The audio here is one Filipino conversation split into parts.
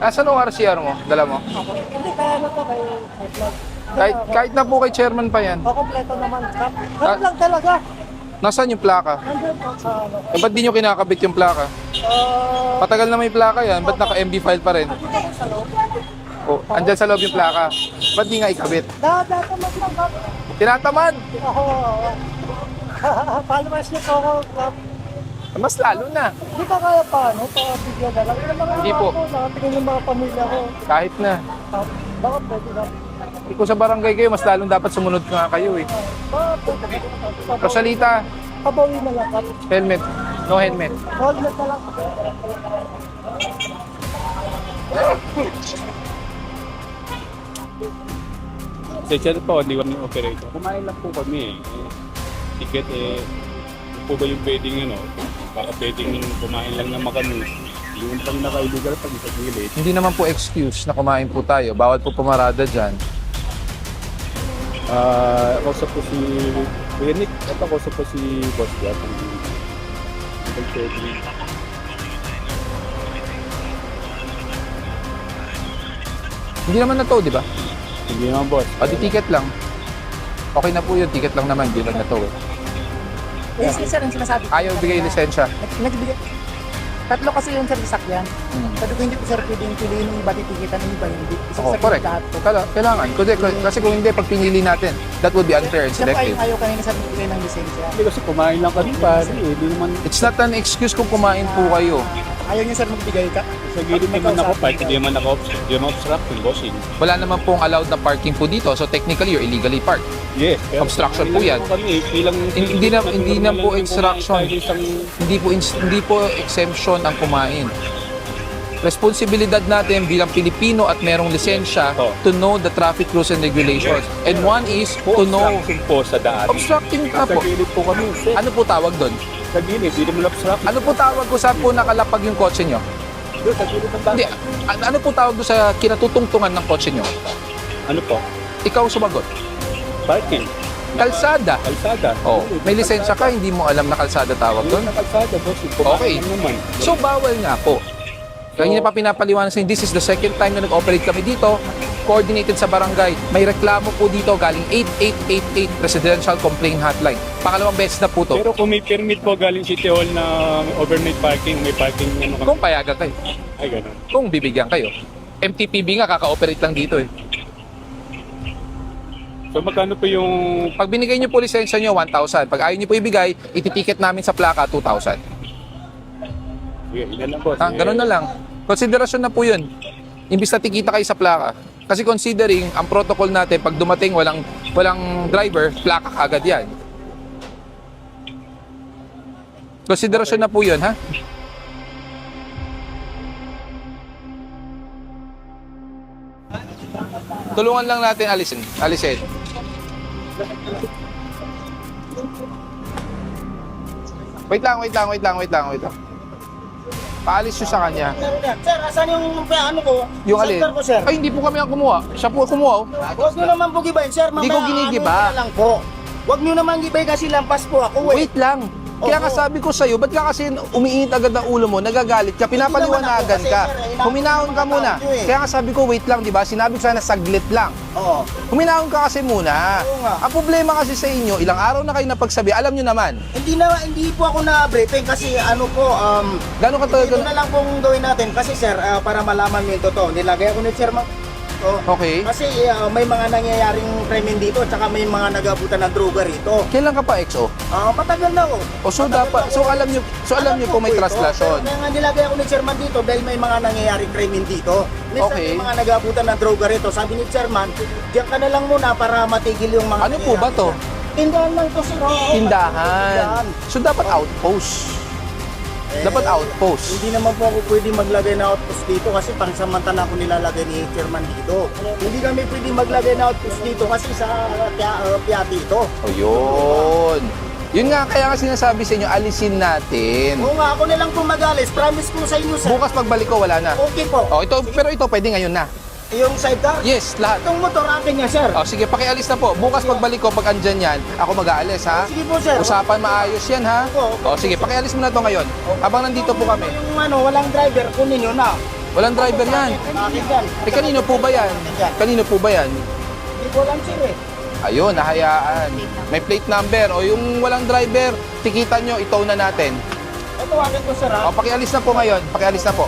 Nasaan ang RCR mo? Dala mo? Hindi, kaya ano to kay Outlook. Kahit na po kay chairman pa yan. O, kompleto naman. Ganun lang talaga. Nasaan yung plaka? Nandun po sa ano. Eh, ba't di nyo kinakabit yung plaka? Patagal na may plaka yan, ba't naka-MB file pa rin? Dito ko sa loob. O, andyan sa loob yung plaka. Ba't di nga ikabit? Data mas lang, Kap. Tinatamad! Oo. Followers niyo po ako, Kap. Mas lalo na. Hindi ka kaya paano? Pa-video na lang. Hindi po. Nakatingin yung mga pamilya ko. Kahit na. Bakit pwede na? Kung sa barangay kayo, mas lalong dapat sumunod nga kayo eh. Bakit pwede? Rosalita, Pabawi na lang, Kap. helmet. No helmet. Helmet na lang. Sensya po, hindi kami operator. Kumain lang po kami eh. Ticket eh, ano po ba yung pwedeng ano, baka pwedeng kumain lang naman kami. Yung pang naka-illegal pag sa gilid. Hindi naman po excuse na kumain po tayo. Bawal po pumarada dyan. Kausap po si Kuya Nick at kausap po si Boss Gat. Hindi naman na to, di ba? Hindi naman boss. O, di ticket lang. Okay na po yun. Ticket lang naman. Hindi lang na to eh. Yes, sir, ang sinasabi ko. Ayaw bigay lisensya. Nagbigay. Tatlo kasi yung sir sakyan. Hmm. Sabi ko hindi ko sir pwedeng piliin yung iba titikitan ng iba hindi. Isang Oh, sakyan correct. lahat po. Kailangan. Kasi kung hindi, pag pinili natin, that would be unfair and Siya po selective. ayaw kanina sa bigay ng lisensya. Hindi kasi kumain lang kami pare. Hindi naman It's not an excuse kung kumain po kayo. Ayaw niyo sir magbigay ka. sa gilid naman ako park. Hindi naman naka-obstruct yung bossing. Wala naman pong allowed na parking po dito. So technically, you're illegally parked. Yes. Obstruction po yan. Kami, Hindi na po extraction. Hindi po exemption ang kumain. Responsibilidad natin bilang Pilipino at merong lisensya to know the traffic rules and regulations. And one is to know po sa daan. obstructing ka Sa po. gilid po kami. Ano po tawag doon? Sa gilid, hindi naman obstruct. Ano po tawag ko sa po nakalapag yung kotse nyo? Doon, sa gilid ng Hindi, daan. ano po tawag doon sa kinatutungtungan ng kotse nyo? Ano po? Ikaw sumagot. Parking. Kalsada. Kalsada. Oh, may lisensya ka, hindi mo alam na kalsada tawag doon? Sa kalsada, boss. Okay. Naman. So bawal nga po. Kaya hindi pa pinapaliwanag sa inyo, this is the second time na nag-operate kami dito, coordinated sa barangay. May reklamo po dito galing 8888 Presidential Complaint Hotline. Pangalawang beses na po to. Pero kung may permit po galing City Hall na overnight parking, may parking ano kami. Kung payagan kayo, Ay, ganun. kung bibigyan kayo. MTPB nga kaka-operate lang dito eh. So magkano po yung... Pag binigay niyo po lisensya niyo 1,000. Pag ayaw niyo po ibigay, ititicket namin sa plaka 2,000. Sige, ilan lang boss. Ganun na lang. Konsiderasyon na po yun. Imbis na tikita kayo sa plaka. Kasi considering ang protocol natin, pag dumating walang driver, plaka agad yan. Konsiderasyon na po yun, ha? Tulungan lang natin alisin. Wait lang. Paalis nyo sa kanya. Sir, asan yung ano ko? Yung alin? Center ko, sir. Ay, hindi po kami ang kumuha. Siya po ang kumuha. Oh. Huwag nyo naman po gibayin, sir. Hindi ko ginigiba. Ano lang po. Huwag nyo naman gibayin kasi lampas po ako eh. Wait lang. Kaya nga sabi ko sa'yo, ba't ka kasi umiinit agad ang ulo mo, nagagalit ka, pinapaliwanagan ka. Huminahon ka muna. Kaya nga sabi ko, wait lang, di ba? Sinabi ko sana saglit lang. Oo. Huminahon ka kasi muna. Oo nga. Ang problema kasi sa inyo, ilang araw na kayo napagsabi, alam nyo naman. Hindi po ako na-briefing kasi ano po, Gano'n ka ito talaga? na lang pong gawin natin kasi sir, para malaman mo yung totoo. Nilagay ako ni sir Okay. Kasi may mga nangyayaring krimen dito at saka may mga nagabutan ng droga rito. Kailan ka pa XO? Matagal na ako. O so dapat, so alam nyo kung may translasyon. Kaya nga nilagay ako ni chairman dito dahil may mga nangyayaring krimen dito. Minsan Okay. may mga nagabutan ng droga rito. Sabi ni chairman, diyan ka na lang muna para matigil yung mga Ano po ba to? Tindahan lang to sir. Tindahan. So dapat outpost. Dapat outpost. Hindi naman po ako pwede maglagay na outpost dito kasi pangsamantala ako nilalagay ni chairman dito. Hindi kami pwede maglagay na outpost dito kasi sa Piati ito. O yun. Yun nga, kaya nga sinasabi sa inyo, alisin natin. Oo nga, ako na lang po mag-alis. Promise ko sa inyo sir. Bukas pagbalik ko, wala na. Okay po. O, pero ito pwede ngayon na. Yung sidecar? Yes, lahat. Itong motor akin niya sir. O, sige, pakialis na po. Bukas pagbalik ko, pag andyan yan, ako mag-aalis, ha? Sige po sir. Usapan maayos yan, ha? Opo. O, sige, pakialis mo na to ngayon. Habang nandito po kami. Yung walang driver, kunin nyo na. Walang driver yan. Akin yan. Eh, kanino po ba yan? Kanino po ba yan? Hindi ko alam sir eh. Ayun, nahayaan. May plate number. O yung walang driver, tikitan nyo, itow na natin. Ito, akin ko sir ha. O, pakialis na po ngayon. Pakialis na po.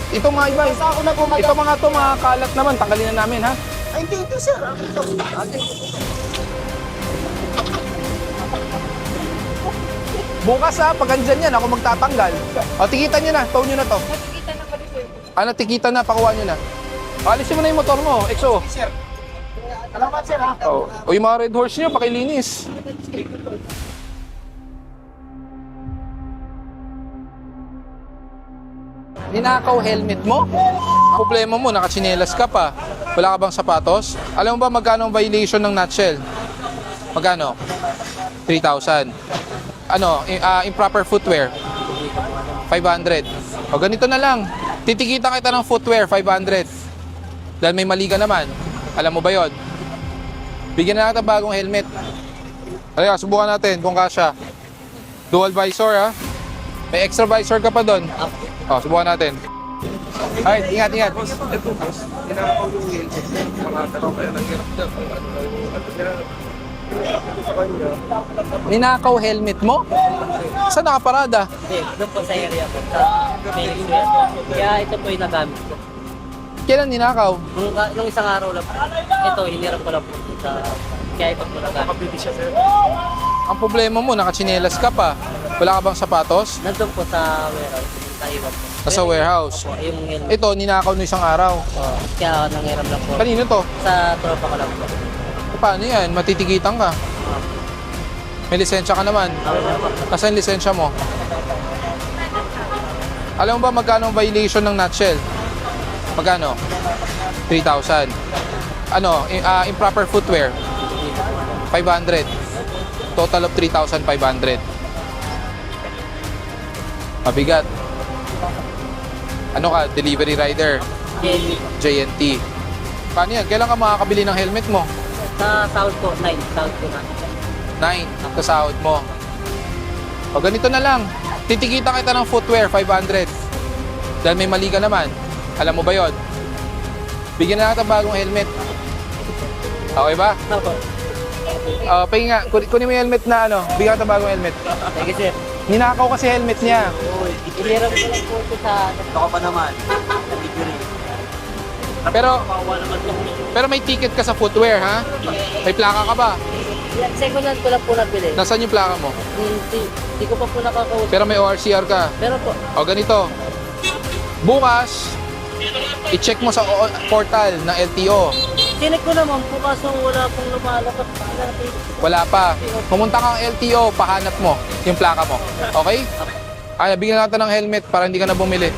Itong mga iba, Basta ako na bumaga. ito mga to, mga kalat naman, tanggalin na namin, ha? Ay, hindi sir. Akin to. Akin. Bukas ha, pag andyan yan, ako magtatanggal. O, tikitan nyo na, tow nyo na to. Ano, tikitan na, pakuha nyo na. O, alisin mo na yung motor mo, EXO. Sir. Salamat sir ha. O, yung mga red horse nyo, pakilinis. Ninakaw helmet mo? Problema mo, nakatsinelas ka pa. Wala ka bang sapatos? Alam mo ba magkano ang violation ng nutshell? Magkano? 3,000. Ano, improper footwear? 500. O ganito na lang. Titikita kita ng footwear, 500. Dahil may mali ka naman. Alam mo ba yon? Bigyan na natin bagong helmet. Kaya subukan natin kung kasya. Dual visor ha. May extra visor ka pa doon. O, subukan natin. Alright, ingat, ingat. Ninakaw helmet mo? Saan nakaparada? Hindi, doon po sa area po. Sa Phoenix West. Kaya ito po yung nagamit ko. Kailan ninakaw? Nung isang araw lang po. Ito, hinirap ko lang po. Kaya ito po nagamit. Ang problema mo, nakatsinelas ka pa. Wala ka bang sapatos? Nandun po sa warehouse. Sa iwan po. Nasa warehouse. Opo, yung helmet. Ito, ninakaw no isang araw. Kaya nangiram lang po. Kanino to? Sa tropa ko lang po. Paano yan? Matitigitan ka. May lisensya ka naman. Nasaan yung lisensya mo? Alam mo ba magkano ang violation ng nutshell? Magkano? 3,000. Ano, improper footwear? 500. Total of 3,500. Mabigat. Ano ka? Delivery rider? JNT. Paano yan? Kailan ka makakabili ng helmet mo? Sa South po, 9. South po na. 9 sa sahod mo. O ganito na lang. Titikita kita ng footwear, 500. Dahil may mali ka naman. Alam mo ba yon? Bigyan na natin bagong helmet. Okay ba? Opo. Pahinga, kunin mo yung helmet na ano. Bigyan natin bagong helmet. Sige sir. Ninakaw kasi helmet niya. Hinirap ko lang po ito sa... Ito pa naman. Pero may ticket ka sa footwear, ha? May plaka ka ba? Second hand ko lang po nabili. Nasaan yung plaka mo? Hindi ko pa po nakakausap. Pero may ORCR ka. Pero po, O ganito. Bukas, i-check mo sa portal ng LTO. tinik ko naman po kaso wala pong lumalabas. Wala pa. Pumunta kang LTO, pahanap mo yung plaka mo. Okay? Ay, bigyan natin ng helmet para hindi ka na bumili.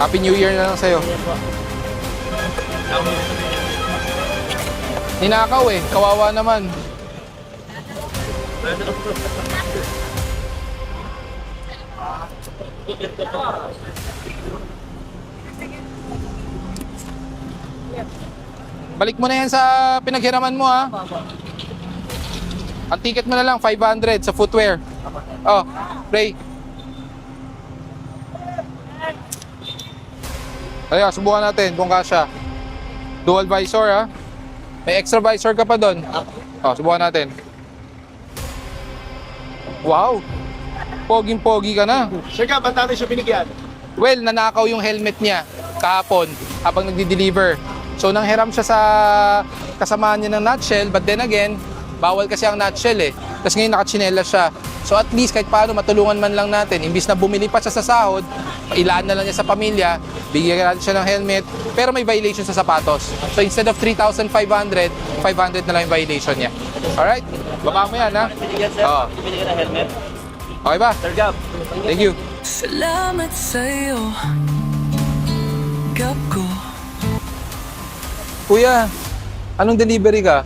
Happy New Year na lang sa'yo. Ninakaw eh. Kawawa naman. Balik mo na yan sa pinaghiraman mo ha. Ang ticket mo na lang 500 sa footwear. Oh, Ray. Kaya subukan natin kung kasya. Dual visor ha. May extra visor ka pa doon. Oh, subukan natin. Wow. Poging-pogi ka na. Sir ka, ba't natin siya binigyan? Well, nanakaw yung helmet niya kahapon habang nagdi-deliver. So nanghiram siya sa kasamaan niya ng nutshell, but then again, bawal kasi ang nutshell eh. Tapos ngayon nakatsinelas siya. So at least kahit paano matulungan man lang natin. Imbis na bumili pa siya sa sahod, ilaan na lang niya sa pamilya, bigyan natin siya ng helmet, pero may violation sa sapatos. So instead of 3,500, 500 na lang yung violation niya. Alright? Baba mo yan ha? Oo. Okay ba? Sir Gab. Thank you. Salamat sa'yo, Gab ko. Kuya, anong delivery ka?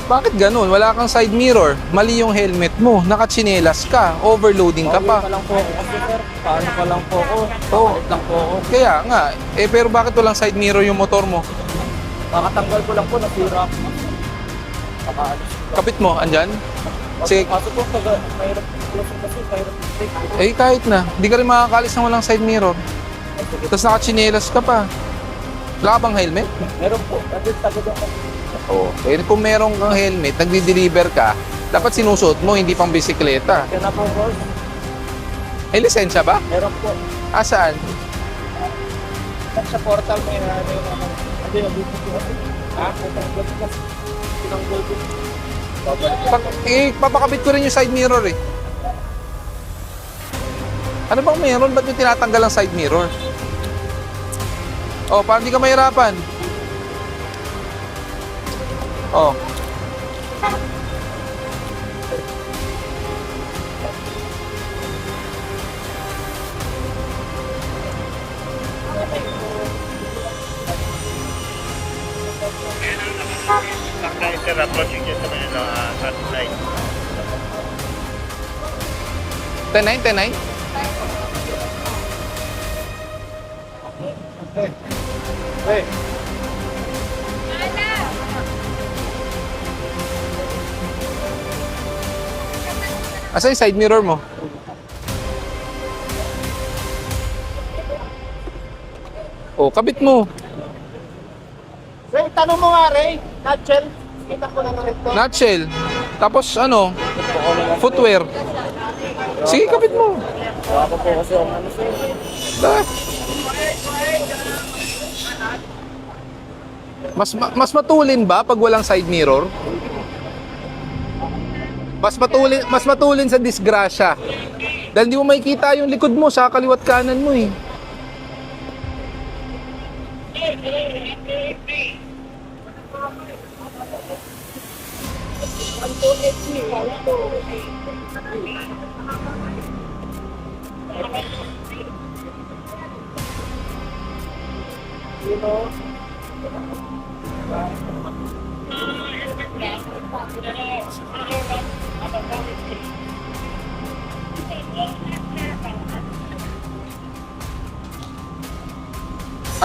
Bakit ganun? Wala kang side mirror. Mali yung helmet mo. Nakatsinelas ka. Overloading ka pa. lang po ako kasi sir. Paano pa lang po ako? Oo. lang po ako. Kaya nga. Eh, pero bakit walang side mirror yung motor mo? Makatanggal ko lang po, nasira ako. Nakaalis. Kapit mo, andyan? Sige. Kaso po, pag mahirap kasi, mahirap break. Eh, kahit na. Hindi ka rin makakalis ng walang side mirror. Tapos nakachinelas ka pa. Wala ka bang helmet? Meron po, tagod ako. Oo. Eh, kung meron kang helmet, nagdi-deliver ka, dapat sinusuot mo, hindi pang bisikleta. Kaya na po, boss. Eh, lisensya ba? Meron po. Asaan? Sa portal may ano yung ano. Hindi, nabito ko kasi. Tinanggol ko. Tinanggol ko. Papakabit ko rin yung side mirror eh. Ano bang meron? Ba't yung tinatanggal ang side mirror? Oh, para hindi ka mahirapan. Oh. Sakay, sir, approaching dyan sa Manila, Sunlight. 10-9, 10-9. Hey. Asa yung side mirror mo? Oh, kabit mo. Ray, tanong mo nga, Ray. Nutshell. Kita ko lang rin to. Nutshell. Tapos ano? Footwear. Sige, kabit mo. Wala pa po kasi ang ano, sir. Da. Mas matulin ba pag walang side mirror? Mas matulin sa disgrasya. Dahil hindi mo makikita yung likod mo sa kaliwat kanan mo eh.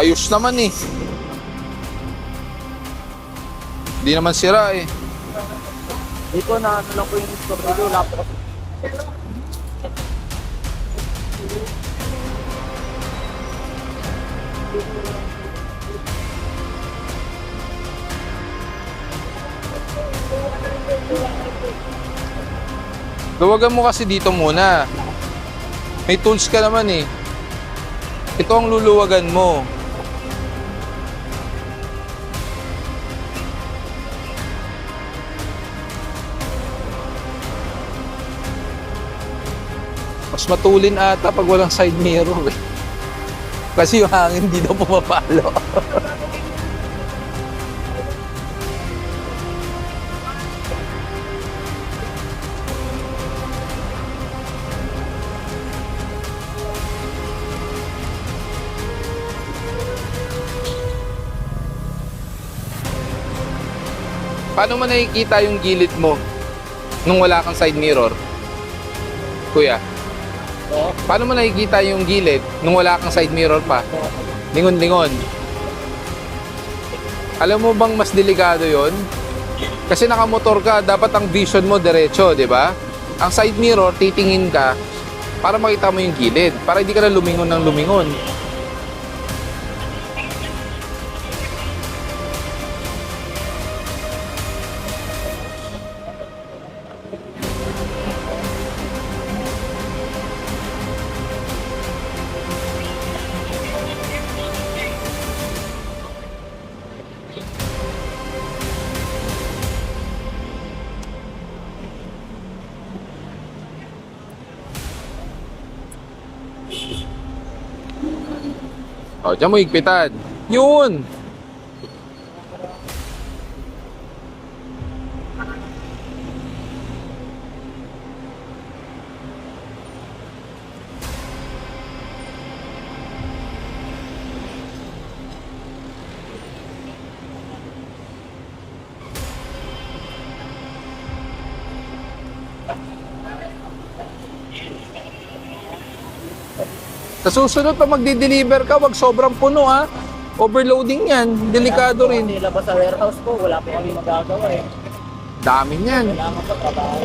Ayos naman eh. Hindi naman sira eh. Dito na ano lang po yung tornado. Wala po kasi. Luwagan mo kasi dito muna. May tools ka naman eh. Ito ang luluwagan mo. Mas matulin ata pag walang side mirror eh. Kasi yung hangin hindi daw pumapalo. Paano mo nakikita yung gilid mo nung wala kang side mirror? Kuya, paano mo nakikita yung gilid nung wala kang side mirror pa? Lingon-lingon. Alam mo bang mas delikado yon? Kasi nakamotor ka, dapat ang vision mo diretso, di ba? Ang side mirror, titingin ka para makita mo yung gilid, para hindi ka na lumingon ng lumingon. O, dyan mo higpitan. Yun! Sa susunod pa magdi-deliver ka, wag sobrang puno ha. Overloading yan, delikado rin. Nilabas sa warehouse ko, wala po kami magagawa eh. Dami niyan. Kailangan ko trabaho.